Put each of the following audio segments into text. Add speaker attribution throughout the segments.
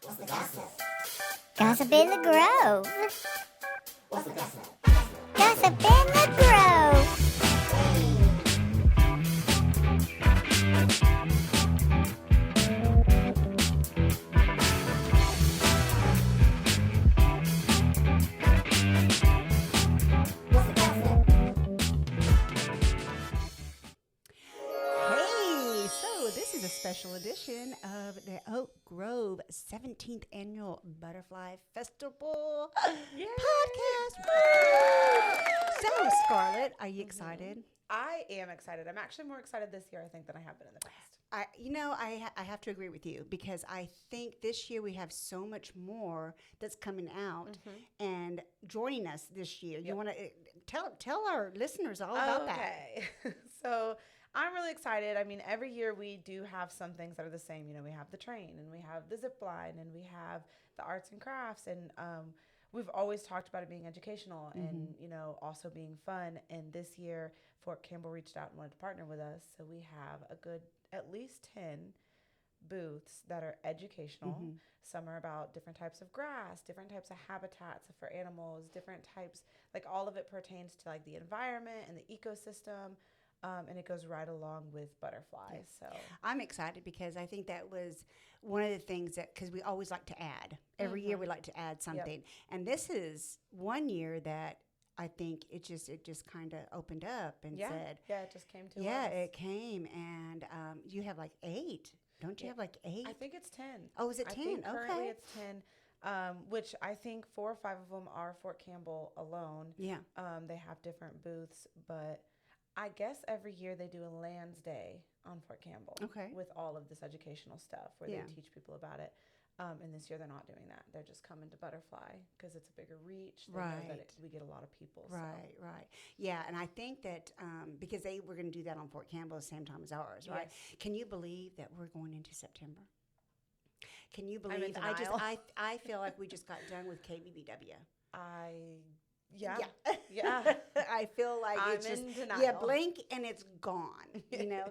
Speaker 1: What's the gossip?
Speaker 2: Gossip in the Grove.
Speaker 1: What's the gossip?
Speaker 2: Gossip in the Grove.
Speaker 1: What's the gossip?
Speaker 3: Hey, so this is a special edition of the Oak Grove 17th Annual Butterfly Festival podcast. So, Scarlett, are you excited?
Speaker 4: I am excited. I'm actually more excited this year, I think, than I have been in the past.
Speaker 3: I have to agree with you because I think this year we have so much more that's coming out and joining us this year. You want to tell our listeners all about that.
Speaker 4: Okay. So I'm really excited. I mean, every year we do have some things that are the same. You know, we have the train and we have the zip line and we have the arts and crafts and we've always talked about it being educational and, you know, also being fun. And this year, Fort Campbell reached out and wanted to partner with us. So we have a good, at least 10 booths that are educational. Some are about different types of grass, different types of habitats for animals, different types, like all of it pertains to like the environment and the ecosystem. And it goes right along with butterflies. So
Speaker 3: I'm excited because I think that was one of the things that, because we always like to add. Every year we like to add something. And this is one year that I think it just kind of opened up and said,
Speaker 4: yeah, it just came to
Speaker 3: yeah,
Speaker 4: us.
Speaker 3: it came. And you have like 8. Don't you have like 8?
Speaker 4: I think it's 10.
Speaker 3: Oh, is it 10?
Speaker 4: I think currently
Speaker 3: Okay.
Speaker 4: it's 10, which I think 4 or 5 of them are Fort Campbell alone.
Speaker 3: Yeah.
Speaker 4: They have different booths, but I guess every year they do a Lands Day on Fort Campbell.
Speaker 3: Okay.
Speaker 4: With all of this educational stuff where
Speaker 3: Yeah.
Speaker 4: they teach people about it. And this year they're not doing that. They're just coming to Butterfly because it's a bigger reach. They know that
Speaker 3: Right.
Speaker 4: we get a lot of people.
Speaker 3: Right, right. Yeah, and I think that because they were going to do that on Fort Campbell at the same time as ours, right?
Speaker 4: Yes.
Speaker 3: Can you believe that we're going into September? Can you
Speaker 4: I'm in
Speaker 3: believe?
Speaker 4: denial.
Speaker 3: I feel like we just got done with KBBW.
Speaker 4: Yeah.
Speaker 3: Yeah. I feel like
Speaker 4: I'm
Speaker 3: it's just
Speaker 4: in
Speaker 3: yeah,
Speaker 4: denial.
Speaker 3: blink and it's gone. You know,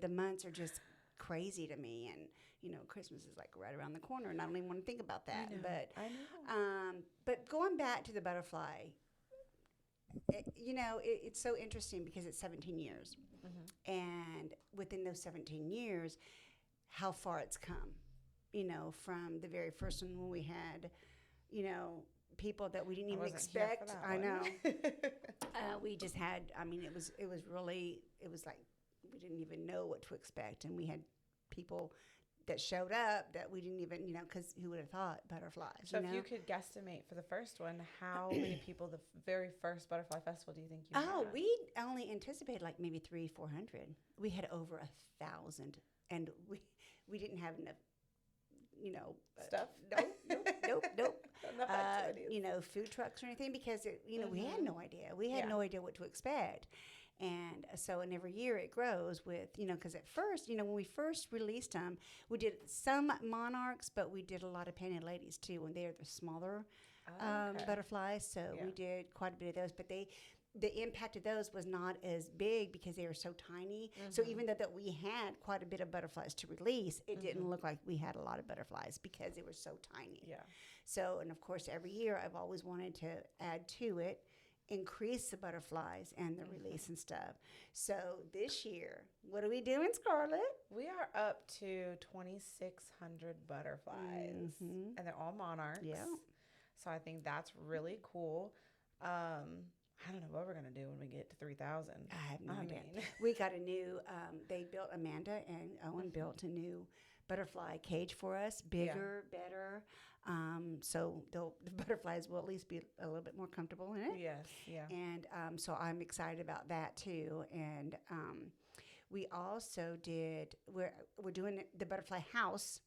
Speaker 3: the months are just crazy to me, and you know, Christmas is like right around the corner, and I don't even want to think about that. But
Speaker 4: I know.
Speaker 3: but going back to the butterfly, it's so interesting because it's 17 years, and within those 17 years, how far it's come. You know, from the very first one when we had, you know, people that we didn't even
Speaker 4: wasn't here for
Speaker 3: expect.
Speaker 4: that
Speaker 3: I
Speaker 4: one.
Speaker 3: know. We just had. I mean, it was really. It was like we didn't even know what to expect, and we had people that showed up that we didn't even, you know, because who would have thought butterflies?
Speaker 4: So
Speaker 3: you
Speaker 4: if
Speaker 3: know?
Speaker 4: you could guesstimate for the first one, how many people the very first Butterfly Festival do you think you
Speaker 3: Oh,
Speaker 4: had?
Speaker 3: we only anticipated like maybe 300-400. We had over 1,000, and we didn't have enough. You know,
Speaker 4: Stuff?
Speaker 3: Nope.
Speaker 4: Enough activities.
Speaker 3: You know, food trucks or anything because we had no idea. We had
Speaker 4: Yeah.
Speaker 3: no idea what to expect. And so, and every year it grows with, you know, because at first, you know, when we first released them, we did some monarchs, but we did a lot of painted ladies too, when they're the smaller
Speaker 4: Okay.
Speaker 3: butterflies. So
Speaker 4: Yeah.
Speaker 3: we did quite a bit of those, but the impact of those was not as big because they were so tiny. So even though that we had quite a bit of butterflies to release, it didn't look like we had a lot of butterflies because they were so tiny.
Speaker 4: Yeah.
Speaker 3: So, and of course, every year I've always wanted to add to it, increase the butterflies and the release and stuff. So this year, what are we doing, Scarlett?
Speaker 4: We are up to 2,600 butterflies, and they're all monarchs.
Speaker 3: Yeah.
Speaker 4: So I think that's really cool. I don't know what we're going to do when we get to 3,000.
Speaker 3: I have no idea.
Speaker 4: mean,
Speaker 3: We got a new, they built, Amanda and Owen built a new butterfly cage for us, bigger, better. So the butterflies will at least be a little bit more comfortable in it.
Speaker 4: yes, yeah.
Speaker 3: And so I'm excited about that too. And we also we're doing the butterfly house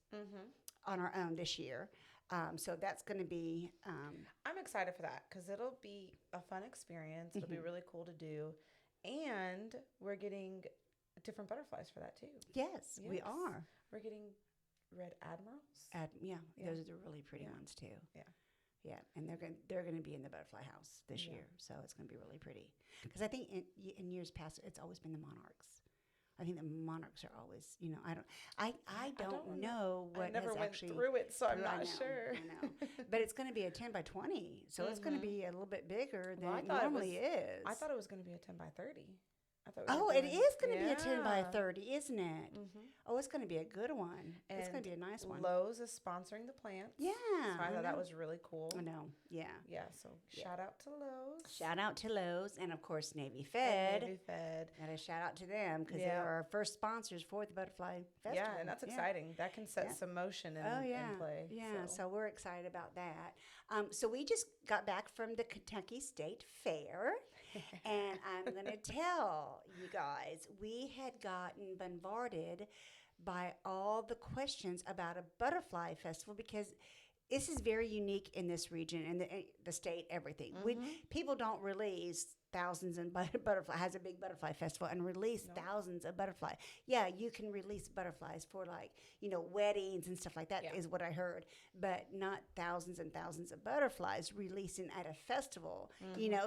Speaker 3: on our own this year. So that's going to be
Speaker 4: I'm excited for that because it'll be a fun experience. It'll be really cool to do. And we're getting different butterflies for that too.
Speaker 3: yes, we
Speaker 4: Yes.
Speaker 3: are.
Speaker 4: We're getting red admirals.
Speaker 3: Yeah,
Speaker 4: Yeah.
Speaker 3: those are the really pretty
Speaker 4: Yeah.
Speaker 3: ones too.
Speaker 4: Yeah.
Speaker 3: Yeah, and they're going to be in the butterfly house this
Speaker 4: Yeah.
Speaker 3: year, so it's going to be really pretty. Because I think in years past, it's always been the monarchs. I think the monarchs are always, you know, I don't know
Speaker 4: I never
Speaker 3: has
Speaker 4: went
Speaker 3: actually
Speaker 4: through it, so I'm
Speaker 3: I
Speaker 4: not
Speaker 3: know,
Speaker 4: sure.
Speaker 3: I know. But it's going to be a 10 by 20, so it's going to be a little bit bigger than
Speaker 4: Well, I
Speaker 3: it
Speaker 4: thought it
Speaker 3: normally is.
Speaker 4: I thought it was going to be a 10 by 30. I thought
Speaker 3: Oh, it is going to be a 10 by
Speaker 4: Yeah.
Speaker 3: 30, isn't it?
Speaker 4: Mhm.
Speaker 3: Oh, it's going to be a good one. It's going
Speaker 4: And
Speaker 3: to be a nice one.
Speaker 4: Lowe's is sponsoring the plants.
Speaker 3: Yeah.
Speaker 4: So I thought that was really cool.
Speaker 3: I know. Yeah.
Speaker 4: Yeah, so shout out to Lowe's.
Speaker 3: Shout out to Lowe's and, of course, Navy
Speaker 4: And
Speaker 3: Fed.
Speaker 4: Navy Fed.
Speaker 3: Got a shout out to them because they
Speaker 4: Yeah.
Speaker 3: are our first sponsors for the Butterfly Festival.
Speaker 4: Yeah, and that's exciting. That can set
Speaker 3: Yeah.
Speaker 4: some motion in,
Speaker 3: Oh yeah,
Speaker 4: in play.
Speaker 3: yeah. So we're excited about that. So we just got back from the Kentucky State Fair, and I'm gonna tell you guys we had gotten bombarded by all the questions about a butterfly festival because this is very unique in this region and the state. Everything people don't release thousands and butterfly has a big butterfly festival and release thousands of butterfly. Yeah, you can release butterflies for like weddings and stuff like that is what I heard, but not thousands and thousands of butterflies releasing at a festival.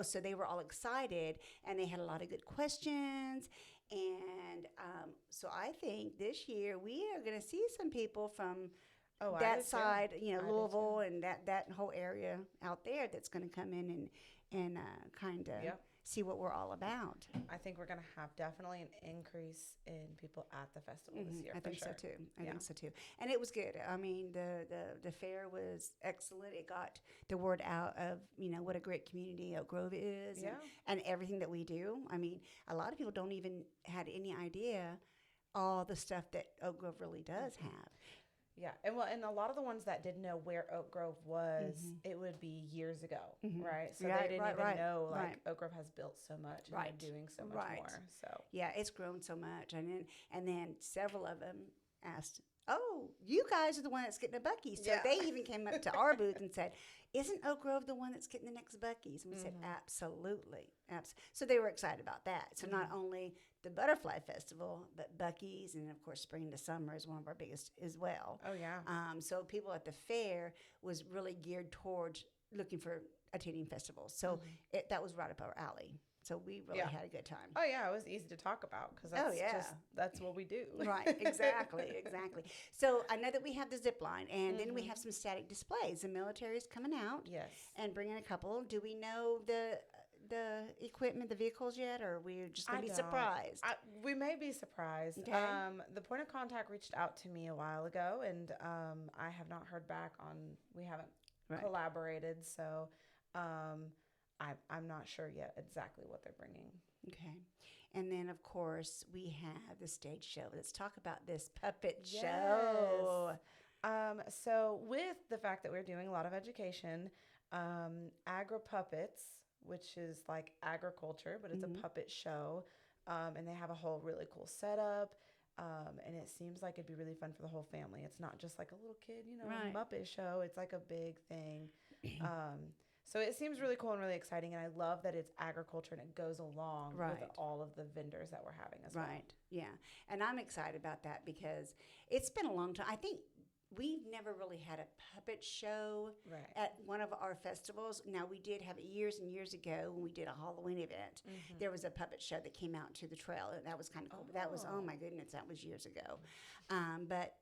Speaker 3: So they were all excited and they had a lot of good questions. And so I think this year we are going to see some people from
Speaker 4: I
Speaker 3: that
Speaker 4: do too.
Speaker 3: side,
Speaker 4: I do
Speaker 3: Louisville and that whole area out there that's going to come in and kind of
Speaker 4: Yep.
Speaker 3: see what we're all about.
Speaker 4: I think we're going to have definitely an increase in people at the festival this year.
Speaker 3: I
Speaker 4: for
Speaker 3: think
Speaker 4: sure.
Speaker 3: so too. I
Speaker 4: Yeah.
Speaker 3: think so too. And it was good. I mean, the fair was excellent. It got the word out of what a great community Oak Grove is,
Speaker 4: Yeah.
Speaker 3: and everything that we do. I mean, a lot of people don't even had any idea all the stuff that Oak Grove really does have.
Speaker 4: Yeah, and a lot of the ones that didn't know where Oak Grove was, it would be years ago, right? So
Speaker 3: Right,
Speaker 4: they didn't
Speaker 3: right,
Speaker 4: even
Speaker 3: right,
Speaker 4: know like
Speaker 3: right.
Speaker 4: Oak Grove has built so much and
Speaker 3: Right,
Speaker 4: they're doing so much
Speaker 3: right.
Speaker 4: more. So
Speaker 3: Yeah, it's grown so much, and then several of them asked, "Oh, you guys are the one that's getting a Buc-ee's." So
Speaker 4: Yeah.
Speaker 3: they even came up to our booth and said, "Isn't Oak Grove the one that's getting the next Buc-ee's?" And we said, "Absolutely, So they were excited about that. So not only the Butterfly Festival, but Buc-ee's, and of course, Spring to Summer is one of our biggest as well.
Speaker 4: oh yeah,
Speaker 3: So people at the fair was really geared towards looking for attending festivals. So that was right up our alley. So we really
Speaker 4: Yeah.
Speaker 3: had a good time.
Speaker 4: oh yeah, it was easy to talk about because that's that's what we do.
Speaker 3: Right, exactly. So I know that we have the zip line, and then we have some static displays. The military is coming out
Speaker 4: Yes.
Speaker 3: and bringing a couple. Do we know the equipment, the vehicles yet, or are we just going to be
Speaker 4: don't.
Speaker 3: surprised?
Speaker 4: We may be surprised.
Speaker 3: Okay.
Speaker 4: The point of contact reached out to me a while ago, and I have not heard back on. We haven't
Speaker 3: Right.
Speaker 4: collaborated, so I'm not sure yet exactly what they're bringing.
Speaker 3: Okay. And then, of course, we have the stage show. Let's talk about this puppet show.
Speaker 4: So with the fact that we're doing a lot of education, Agri Puppets, which is like agriculture, but it's a puppet show, and they have a whole really cool setup. And it seems like it'd be really fun for the whole family. It's not just like a little kid,
Speaker 3: Right.
Speaker 4: Muppet show. It's like a big thing. So it seems really cool and really exciting. And I love that it's agriculture and it goes along
Speaker 3: Right.
Speaker 4: with all of the vendors that we're having as well.
Speaker 3: Right. Yeah. And I'm excited about that because it's been a long time. I think we've never really had a puppet show
Speaker 4: Right.
Speaker 3: at one of our festivals. Now, we did have it years and years ago when we did a Halloween event. There was a puppet show that came out to the trail, and that was kind of cool. But that was, oh my goodness, that was years ago. But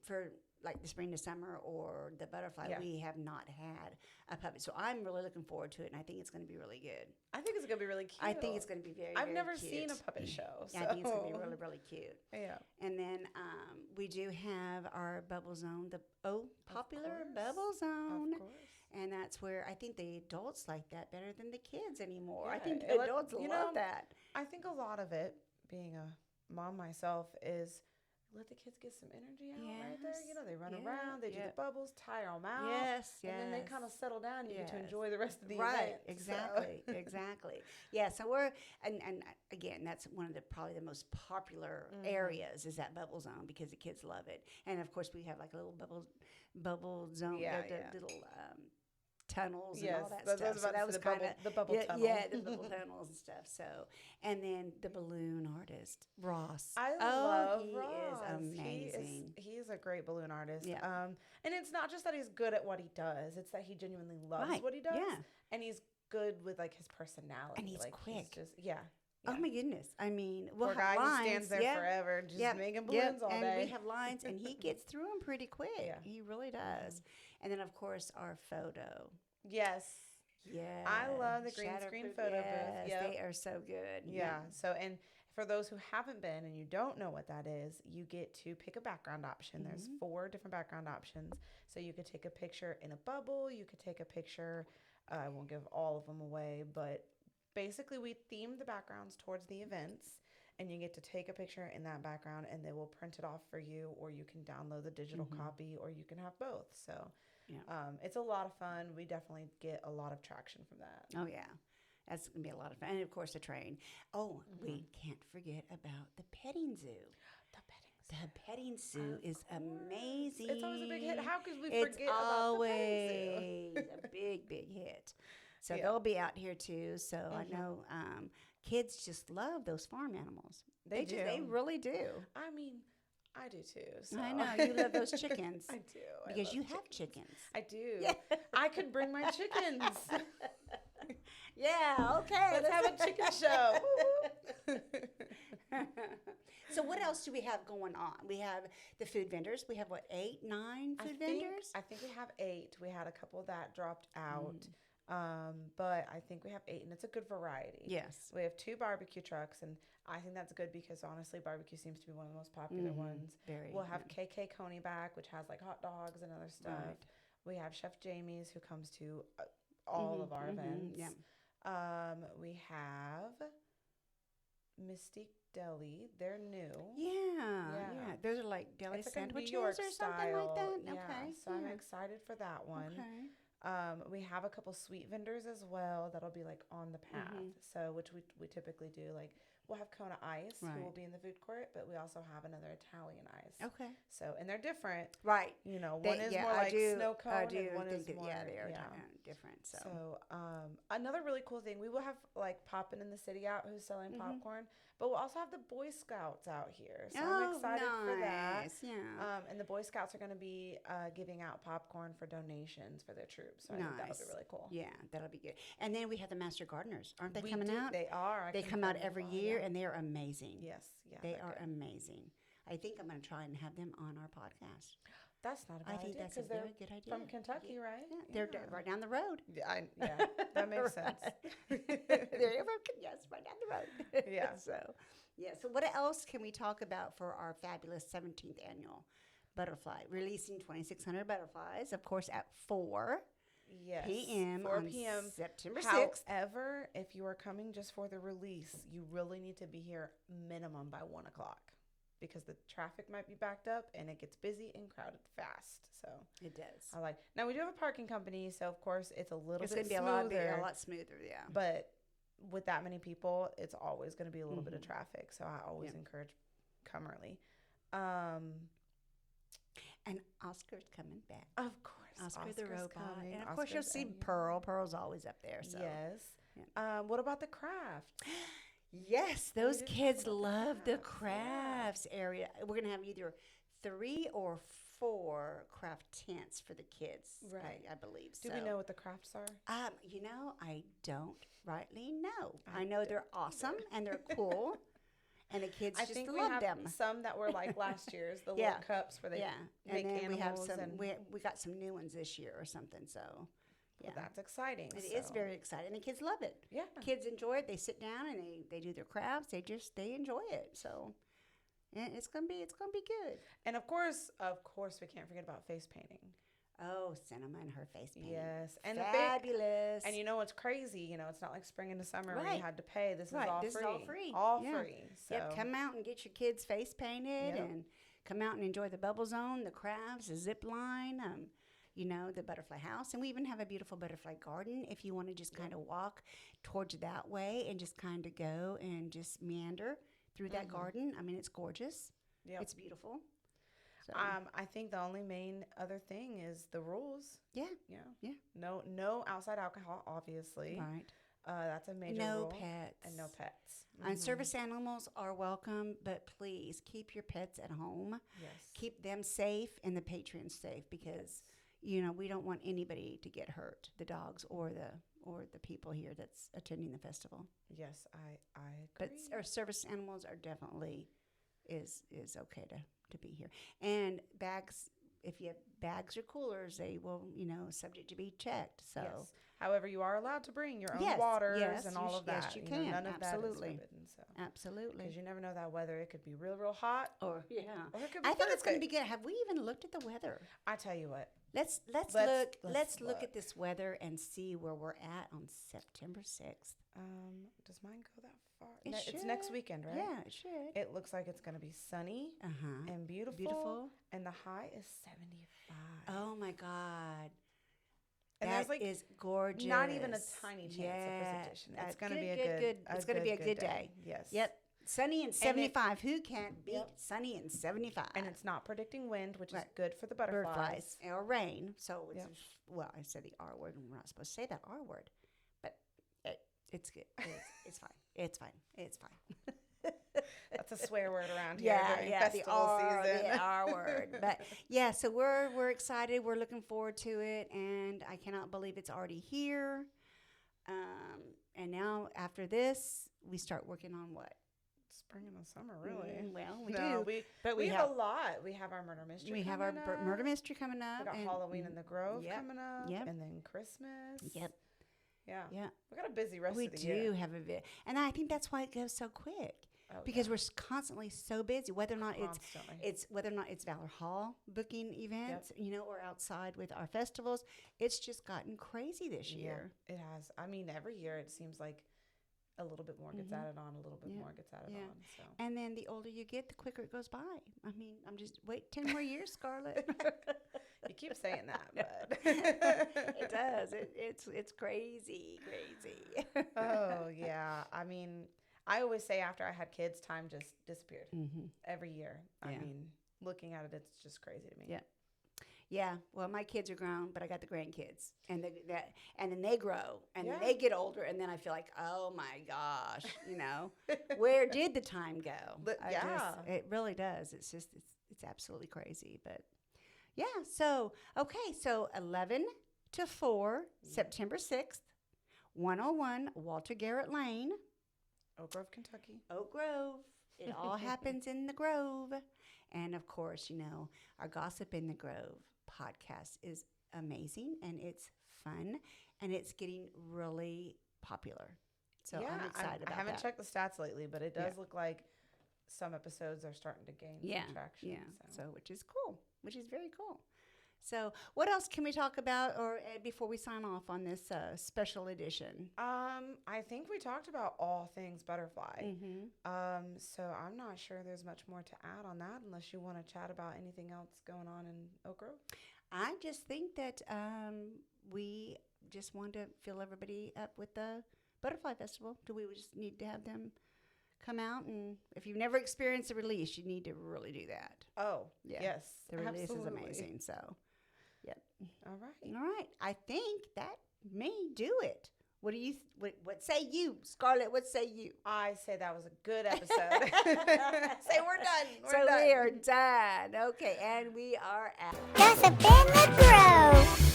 Speaker 3: for like the Spring to Summer or the Butterfly,
Speaker 4: Yeah.
Speaker 3: we have not had a puppet. So I'm really looking forward to it, and I think it's going to be really good.
Speaker 4: I think it's going to be really cute.
Speaker 3: I think it's going to be very,
Speaker 4: I've
Speaker 3: very
Speaker 4: never
Speaker 3: cute.
Speaker 4: seen a puppet show.
Speaker 3: Yeah, I think it's going to be
Speaker 4: so-
Speaker 3: really, really cute.
Speaker 4: Yeah.
Speaker 3: And then we do have our Bubble Zone, the popular
Speaker 4: course.
Speaker 3: Bubble Zone.
Speaker 4: Of course.
Speaker 3: And that's where I think the adults like that better than the kids anymore. I
Speaker 4: Yeah,
Speaker 3: think
Speaker 4: it
Speaker 3: the
Speaker 4: let-
Speaker 3: adults
Speaker 4: you
Speaker 3: love
Speaker 4: know,
Speaker 3: that.
Speaker 4: I think a lot of it, being a mom myself, is let the kids get some energy out right there.
Speaker 3: Yes.
Speaker 4: They run
Speaker 3: Yeah,
Speaker 4: around, they do
Speaker 3: yeah.
Speaker 4: the bubbles, tire them out.
Speaker 3: Yes,
Speaker 4: And then they
Speaker 3: yes.
Speaker 4: kind of settle down and you get to
Speaker 3: Yes.
Speaker 4: enjoy the rest of the
Speaker 3: Right,
Speaker 4: event. so-
Speaker 3: exactly, exactly. Yeah, so we're and again, that's one of the probably the most popular areas is that Bubble Zone because the kids love it. And of course, we have like a little bubble zone,
Speaker 4: Yeah,
Speaker 3: the
Speaker 4: yeah.
Speaker 3: little tunnels and
Speaker 4: Yes,
Speaker 3: all that
Speaker 4: I was
Speaker 3: stuff.
Speaker 4: about
Speaker 3: So
Speaker 4: to
Speaker 3: that
Speaker 4: say
Speaker 3: was
Speaker 4: the
Speaker 3: kind
Speaker 4: bubble- the bubble
Speaker 3: of
Speaker 4: tunnel.
Speaker 3: yeah, the bubble tunnels and stuff. So, and then the balloon artist Ross.
Speaker 4: I
Speaker 3: oh,
Speaker 4: love
Speaker 3: he
Speaker 4: Ross.
Speaker 3: is amazing.
Speaker 4: He is a great balloon artist.
Speaker 3: Yeah.
Speaker 4: And it's not just that he's good at what he does; it's that he genuinely loves
Speaker 3: Right,
Speaker 4: what he does.
Speaker 3: yeah.
Speaker 4: And he's good with like his personality.
Speaker 3: And he's
Speaker 4: like,
Speaker 3: quick.
Speaker 4: just, yeah.
Speaker 3: Oh my goodness! I mean, we'll
Speaker 4: Poor
Speaker 3: have
Speaker 4: guy
Speaker 3: lines.
Speaker 4: who stands there forever, just making balloons all
Speaker 3: and
Speaker 4: day.
Speaker 3: we have lines, and he gets through them pretty quick.
Speaker 4: Yeah.
Speaker 3: He really does. And then, of course, our photo.
Speaker 4: Yes.
Speaker 3: Yeah,
Speaker 4: I love the green screen photo booth.
Speaker 3: Yes,
Speaker 4: Yep.
Speaker 3: they are so good.
Speaker 4: Yeah. So, and for those who haven't been and you don't know what that is, you get to pick a background option. There's 4 different background options. So you could take a picture in a bubble. You could take a picture. I won't give all of them away, but basically we theme the backgrounds towards the events, and you get to take a picture in that background, and they will print it off for you, or you can download the digital copy, or you can have both. So it's a lot of fun. We definitely get a lot of traction from that.
Speaker 3: Oh yeah, that's gonna be a lot of fun. And of course, the train. Oh, we can't forget about the petting zoo. The petting zoo is amazing.
Speaker 4: It's always a big hit. How could we
Speaker 3: It's
Speaker 4: forget about the petting zoo?
Speaker 3: always a big hit. So
Speaker 4: Yeah.
Speaker 3: they'll be out here too. So I know kids just love those farm animals.
Speaker 4: They do.
Speaker 3: They really do.
Speaker 4: I mean, I do too. So.
Speaker 3: I know you love those chickens.
Speaker 4: I do.
Speaker 3: Because
Speaker 4: love
Speaker 3: you have chickens.
Speaker 4: I do.
Speaker 3: Yeah.
Speaker 4: I could bring my chickens.
Speaker 3: Yeah. Okay.
Speaker 4: Let's have a chicken show.
Speaker 3: So what else do we have going on? We have the food vendors. We have what, 8, 9 food vendors?
Speaker 4: I think we have 8. We had a couple that dropped out.
Speaker 3: Mm.
Speaker 4: But I think we have 8, and it's a good variety.
Speaker 3: Yes.
Speaker 4: We have 2 barbecue trucks, and I think that's good because honestly, barbecue seems to be one of the most popular ones.
Speaker 3: Very.
Speaker 4: We'll have KK Coney back, which has like hot dogs and other stuff.
Speaker 3: Right.
Speaker 4: We have Chef Jamie's, who comes to all of our events.
Speaker 3: Yeah.
Speaker 4: We have Mystique Deli. They're new.
Speaker 3: Yeah. Those are like deli
Speaker 4: It's like a New
Speaker 3: sandwiches
Speaker 4: York
Speaker 3: or something like
Speaker 4: style.
Speaker 3: that.
Speaker 4: Yeah.
Speaker 3: Okay.
Speaker 4: So I'm excited for that one.
Speaker 3: Okay.
Speaker 4: We have a couple sweet vendors as well that'll be like on the path. So which we typically do, like we'll have Kona Ice who will
Speaker 3: Right.
Speaker 4: be in the food court, but we also have another Italian ice.
Speaker 3: Okay.
Speaker 4: So and they're different.
Speaker 3: Right.
Speaker 4: You know,
Speaker 3: They-
Speaker 4: one is
Speaker 3: yeah,
Speaker 4: more
Speaker 3: I
Speaker 4: like
Speaker 3: do-
Speaker 4: snow cone
Speaker 3: I do
Speaker 4: and one
Speaker 3: think
Speaker 4: is
Speaker 3: that,
Speaker 4: more
Speaker 3: they are different.
Speaker 4: So another really cool thing, we will have like Poppin' in the City out who's selling popcorn, but we'll also have the Boy Scouts out here. So I'm excited for that.
Speaker 3: nice. Yeah.
Speaker 4: And the Boy Scouts are going to be giving out popcorn for donations for their troops. So I think that'll be
Speaker 3: Nice.
Speaker 4: really cool.
Speaker 3: Yeah, that'll be good. And then we have the Master Gardeners. Aren't they
Speaker 4: We
Speaker 3: coming
Speaker 4: do-
Speaker 3: out?
Speaker 4: They are. I
Speaker 3: They
Speaker 4: can
Speaker 3: come out
Speaker 4: find them
Speaker 3: every
Speaker 4: all,
Speaker 3: year,
Speaker 4: yeah.
Speaker 3: and they are amazing.
Speaker 4: Yes. Yeah.
Speaker 3: They
Speaker 4: they're
Speaker 3: are
Speaker 4: good.
Speaker 3: amazing. I think I'm going to try and have them on our podcast.
Speaker 4: That's not a bad
Speaker 3: I think
Speaker 4: idea
Speaker 3: that's a
Speaker 4: 'cause they're
Speaker 3: very good idea.
Speaker 4: from Kentucky, right?
Speaker 3: Yeah, they're right down the road.
Speaker 4: Yeah, that makes sense.
Speaker 3: They're yes, right down the road.
Speaker 4: Yeah.
Speaker 3: So what else can we talk about for our fabulous 17th annual butterfly? Releasing 2,600 butterflies, of course, at 4
Speaker 4: Yes.
Speaker 3: p.m.
Speaker 4: 4
Speaker 3: on
Speaker 4: p.m.
Speaker 3: September 6th.
Speaker 4: However, if you are coming just for the release, you really need to be here minimum by 1 o'clock because the traffic might be backed up and it gets busy and crowded fast. So
Speaker 3: It does.
Speaker 4: I like. Now we do have a parking company, so of course it's a little
Speaker 3: It's
Speaker 4: bit
Speaker 3: going to be
Speaker 4: smoother.
Speaker 3: a lot smoother, yeah.
Speaker 4: But with that many people, it's always going to be a little bit of traffic. So I always encourage come early.
Speaker 3: And Oscar's coming back.
Speaker 4: Of course,
Speaker 3: Oscar the
Speaker 4: Oscar's
Speaker 3: robot.
Speaker 4: coming.
Speaker 3: And of course, you'll
Speaker 4: Oscar's
Speaker 3: see
Speaker 4: out here.
Speaker 3: Pearl. Pearl's always up there. So
Speaker 4: Yes.
Speaker 3: Yeah.
Speaker 4: What about the craft?
Speaker 3: Yes, those
Speaker 4: didn't talk
Speaker 3: kids
Speaker 4: about the
Speaker 3: love the
Speaker 4: crafts,
Speaker 3: crafts area. We're gonna have either 3 or 4 craft tents for the kids.
Speaker 4: Right.
Speaker 3: I believe.
Speaker 4: Do
Speaker 3: so.
Speaker 4: we know what the crafts are?
Speaker 3: I don't rightly know. I know they're awesome and they're cool, and the kids
Speaker 4: I
Speaker 3: just
Speaker 4: think
Speaker 3: love
Speaker 4: we have
Speaker 3: them.
Speaker 4: some that were like last year's, the
Speaker 3: Yeah.
Speaker 4: little cups where they
Speaker 3: Yeah,
Speaker 4: make
Speaker 3: and then we have
Speaker 4: animals
Speaker 3: some.
Speaker 4: and
Speaker 3: We got some new ones this year or something. So, yeah,
Speaker 4: that's exciting.
Speaker 3: it is
Speaker 4: so-
Speaker 3: very exciting. The kids love it.
Speaker 4: Yeah.
Speaker 3: Kids enjoy it. They sit down and they do their crafts. They enjoy it. So, yeah, it's gonna be good.
Speaker 4: And of course, we can't forget about face painting.
Speaker 3: Oh, Cinema and her face painting.
Speaker 4: Yes, and
Speaker 3: fabulous.
Speaker 4: and you know what's crazy? You know, it's not like spring into summer where
Speaker 3: Right.
Speaker 4: you had to pay. This
Speaker 3: Right,
Speaker 4: is all
Speaker 3: this is
Speaker 4: free.
Speaker 3: all free.
Speaker 4: All
Speaker 3: Yeah.
Speaker 4: free. So
Speaker 3: Yep, come out and get your kids' face painted,
Speaker 4: Yep.
Speaker 3: and come out and enjoy the bubble zone, the crafts, the zip line, the butterfly house, and we even have a beautiful butterfly garden. If you want to just kind of walk towards that way and just kind of go and just meander through that garden, I mean, it's gorgeous.
Speaker 4: Yep.
Speaker 3: It's beautiful. So,
Speaker 4: I think the only main other thing is the rules.
Speaker 3: yeah,
Speaker 4: You know,
Speaker 3: yeah,
Speaker 4: no outside alcohol, obviously.
Speaker 3: right.
Speaker 4: That's a major
Speaker 3: No
Speaker 4: rule.
Speaker 3: pets
Speaker 4: And no pets.
Speaker 3: And service animals are welcome, but please keep your pets at home.
Speaker 4: Yes.
Speaker 3: Keep them safe and the patrons safe because, we don't want anybody to get hurt, the dogs or the people here that's attending the festival.
Speaker 4: Yes, I
Speaker 3: But
Speaker 4: agree.
Speaker 3: our service animals are definitely is okay to be here. And bags, if you have bags or coolers, they will, subject to be checked. So
Speaker 4: Yes. However, you are allowed to bring your own
Speaker 3: Yes,
Speaker 4: waters
Speaker 3: yes,
Speaker 4: and
Speaker 3: you
Speaker 4: all
Speaker 3: sh-
Speaker 4: of that.
Speaker 3: yes, you
Speaker 4: know,
Speaker 3: can,
Speaker 4: none of
Speaker 3: absolutely.
Speaker 4: that is forbidden. So,
Speaker 3: absolutely.
Speaker 4: because you never know that weather, it could be real, real hot,
Speaker 3: Or yeah.
Speaker 4: or it could be
Speaker 3: I think it's going to be
Speaker 4: perfect.
Speaker 3: good. Have we even looked at the weather?
Speaker 4: I tell you what,
Speaker 3: Let's
Speaker 4: Let's
Speaker 3: look
Speaker 4: look.
Speaker 3: at this weather and see where we're at on September 6th.
Speaker 4: does mine go that far?
Speaker 3: It
Speaker 4: It's next
Speaker 3: should.
Speaker 4: weekend, right?
Speaker 3: Yeah, it should.
Speaker 4: It looks like it's going to be sunny
Speaker 3: Uh-huh.
Speaker 4: and beautiful,
Speaker 3: Beautiful.
Speaker 4: and the high is 75.
Speaker 3: Oh my God.
Speaker 4: And
Speaker 3: That
Speaker 4: there's like
Speaker 3: is gorgeous.
Speaker 4: not even a tiny chance
Speaker 3: Yeah,
Speaker 4: of precipitation. It's
Speaker 3: that's
Speaker 4: going to be a
Speaker 3: good.
Speaker 4: good.
Speaker 3: It's going to be a good day.
Speaker 4: Yes.
Speaker 3: Yep. Sunny and 75. Who can't beat
Speaker 4: Yep.
Speaker 3: sunny and 75?
Speaker 4: And it's not predicting wind, which is
Speaker 3: Right.
Speaker 4: good for the
Speaker 3: bird
Speaker 4: butterflies.
Speaker 3: flies or rain. So it's,
Speaker 4: Yep.
Speaker 3: well, I said the R word, and we're not supposed to say that R word, but it's good. It's fine. It's fine. It's fine.
Speaker 4: That's a swear word around here during
Speaker 3: the
Speaker 4: festival
Speaker 3: R,
Speaker 4: season.
Speaker 3: the R word. But yeah, so we're excited. We're looking forward to it, and I cannot believe it's already here. And now after this, we start working on what?
Speaker 4: Spring and the summer, really.
Speaker 3: Well, we
Speaker 4: No,
Speaker 3: do.
Speaker 4: but
Speaker 3: we
Speaker 4: we have
Speaker 3: have-
Speaker 4: a lot. We have our murder mystery.
Speaker 3: We have our
Speaker 4: coming
Speaker 3: murder
Speaker 4: up.
Speaker 3: mystery coming up.
Speaker 4: We got
Speaker 3: and-
Speaker 4: Halloween in the Grove
Speaker 3: Yep.
Speaker 4: coming up.
Speaker 3: Yep.
Speaker 4: And then Christmas.
Speaker 3: Yep.
Speaker 4: Yeah.
Speaker 3: Yeah.
Speaker 4: We got a busy rest
Speaker 3: We
Speaker 4: of the
Speaker 3: do
Speaker 4: year.
Speaker 3: have a bit, and I think that's why it goes so quick.
Speaker 4: Oh,
Speaker 3: Because
Speaker 4: yeah.
Speaker 3: we're constantly so busy, whether or not
Speaker 4: Constantly.
Speaker 3: it's whether or not it's Valor Hall booking events, or outside with our festivals. It's just gotten crazy this year.
Speaker 4: It has. I mean, every year it seems like a little bit more gets added on, a little bit
Speaker 3: Yeah.
Speaker 4: more gets added
Speaker 3: Yeah.
Speaker 4: on. So
Speaker 3: And then the older you get, the quicker it goes by. I mean, I'm just wait 10 more years, Scarlett.
Speaker 4: you keep saying that, but
Speaker 3: It does. It's crazy.
Speaker 4: oh yeah. I mean, I always say after I had kids, time just disappeared
Speaker 3: Mm-hmm.
Speaker 4: every year. I
Speaker 3: Yeah.
Speaker 4: mean, looking at it, it's just crazy to me.
Speaker 3: Yeah. Yeah, well, my kids are grown, but I got the grandkids, and and then they grow, and then
Speaker 4: Yeah.
Speaker 3: they get older, and then I feel like, oh my gosh, where did the time go?
Speaker 4: But yeah.
Speaker 3: It really does. It's just it's absolutely crazy, but yeah. So okay, so 11 to 4, September 6th, 101 Walter Garrett Lane,
Speaker 4: Oak Grove, Kentucky.
Speaker 3: Oak Grove. It all happens in the Grove. And of course, our Gossip in the Grove podcast is amazing, and it's fun, and it's getting really popular. So
Speaker 4: yeah,
Speaker 3: I'm excited about
Speaker 4: I haven't
Speaker 3: that.
Speaker 4: checked the stats lately, but it does
Speaker 3: Yeah.
Speaker 4: look like some episodes are starting to gain
Speaker 3: Yeah,
Speaker 4: some traction.
Speaker 3: yeah. So which is cool, which is very cool. So what else can we talk about or before we sign off on this special edition?
Speaker 4: I think we talked about all things butterfly.
Speaker 3: Mm-hmm.
Speaker 4: So I'm not sure there's much more to add on that unless you want to chat about anything else going on in Oak Grove.
Speaker 3: I just think that we just want to fill everybody up with the Butterfly Festival. Do we just need to have them come out? And if you've never experienced a release, you need to really do that.
Speaker 4: Oh,
Speaker 3: Yeah.
Speaker 4: yes.
Speaker 3: The release
Speaker 4: absolutely.
Speaker 3: is amazing. So, yep.
Speaker 4: All right.
Speaker 3: All right. I think that may do it. What do you? What say you, Scarlett? What say you?
Speaker 4: I say that was a good episode. Say we're done.
Speaker 3: So we are done. Okay, and we are out.
Speaker 2: Gossip in the Grove.